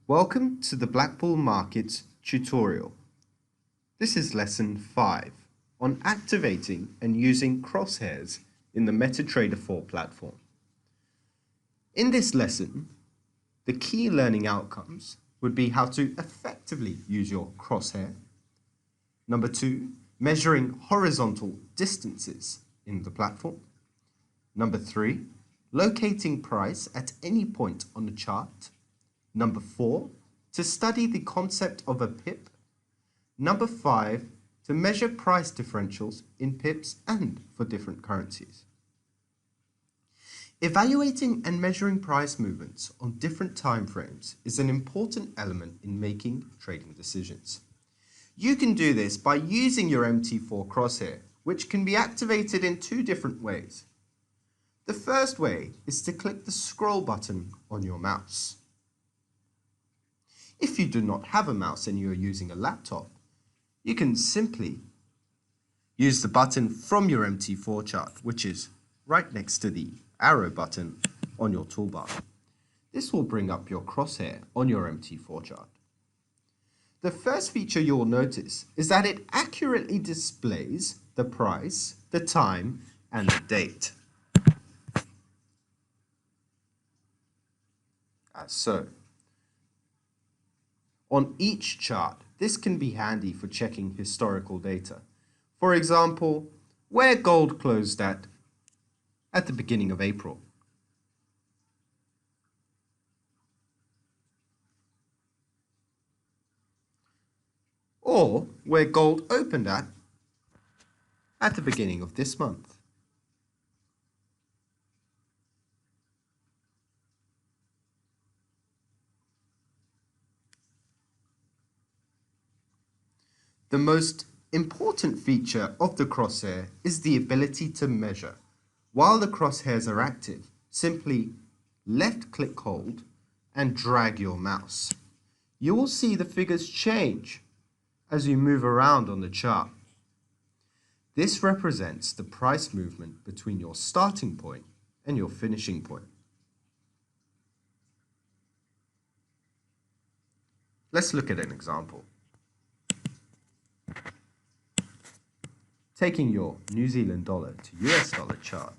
Welcome to the BlackBull Markets tutorial. This is lesson 5 on activating and using crosshairs in the MetaTrader 4 platform. In this lesson, the key learning outcomes would be how to effectively use your crosshair. Number 2, measuring horizontal distances in the platform. Number 3, locating price at any point on the chart. Number 4, to study the concept of a pip. Number 5, to measure price differentials in pips and for different currencies. Evaluating and measuring price movements on different time frames is an important element in making trading decisions. You can do this by using your MT4 Crosshair, which can be activated in 2 different ways. The first way is to click the scroll button on your mouse. If you do not have a mouse and you are using a laptop, you can simply use the button from your MT4 chart, which is right next to the arrow button on your toolbar. This will bring up your crosshair on your MT4 chart. The first feature you will notice is that it accurately displays the price, the time, and the date. As so. On each chart, this can be handy for checking historical data. For example, where gold closed at the beginning of April. Or where gold opened at the beginning of this month. The most important feature of the crosshair is the ability to measure. While the crosshairs are active, simply left-click hold and drag your mouse. You will see the figures change as you move around on the chart. This represents the price movement between your starting point and your finishing point. Let's look at an example. Taking your New Zealand dollar to US dollar chart,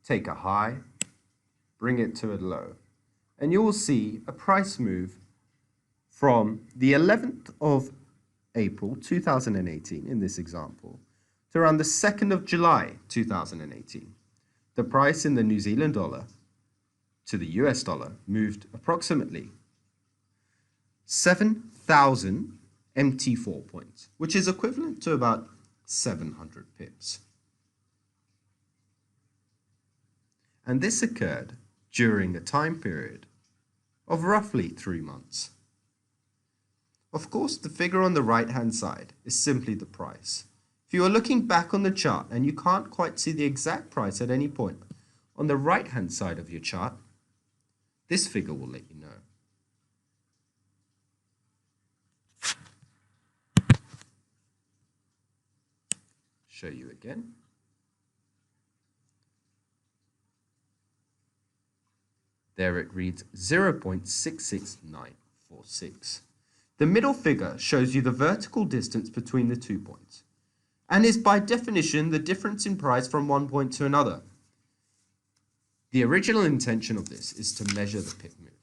take a high, bring it to a low, and you will see a price move from the 11th of April 2018 in this example to around the 2nd of July 2018. The price in the New Zealand dollar to the US dollar moved approximately 7,000 MT4 points, which is equivalent to about 700 pips. And this occurred during a time period of roughly 3 months. Of course, the figure on the right-hand side is simply the price. If you are looking back on the chart and you can't quite see the exact price at any point, on the right-hand side of your chart, this figure will let you know. Show you again. There it reads 0.66946. The middle figure shows you the vertical distance between the 2 points and is by definition the difference in price from one point to another. The original intention of this is to measure the pip move.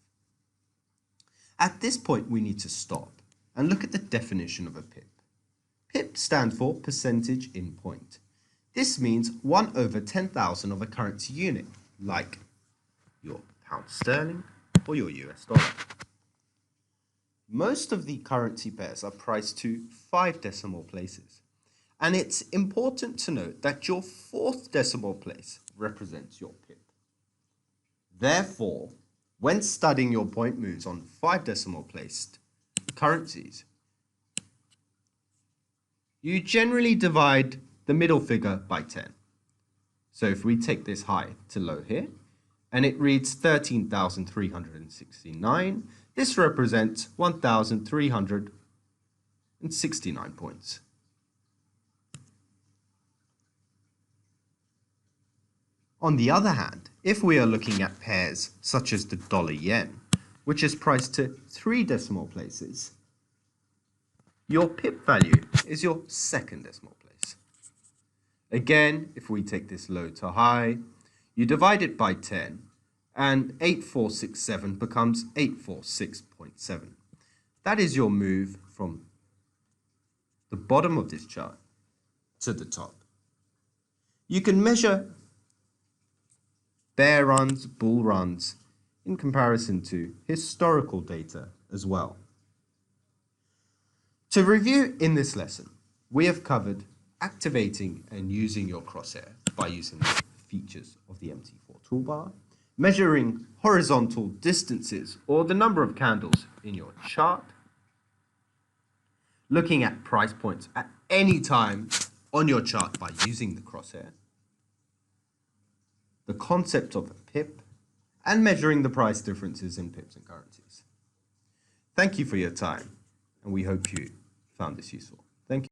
At this point we need to stop and look at the definition of a pip. PIP stands for percentage in point. This means 1 over 10,000 of a currency unit, like your pound sterling or your US dollar. Most of the currency pairs are priced to 5 decimal places, and it's important to note that your 4th decimal place represents your PIP. Therefore, when studying your point moves on 5 decimal placed currencies, you generally divide the middle figure by 10. So if we take this high to low here, and it reads 13,369, this represents 1,369 points. On the other hand, If we are looking at pairs such as the dollar-yen, which is priced to 3 decimal places, your pip value is your second decimal place. Again, if we take this low to high, you divide it by 10, and 8467 becomes 846.7. That is your move from the bottom of this chart to the top. You can measure bear runs, bull runs in comparison to historical data as well. To review in this lesson, we have covered activating and using your crosshair by using the features of the MT4 toolbar, measuring horizontal distances or the number of candles in your chart, looking at price points at any time on your chart by using the crosshair, the concept of a pip, and measuring the price differences in pips and currencies. Thank you for your time, and we hope you found this useful.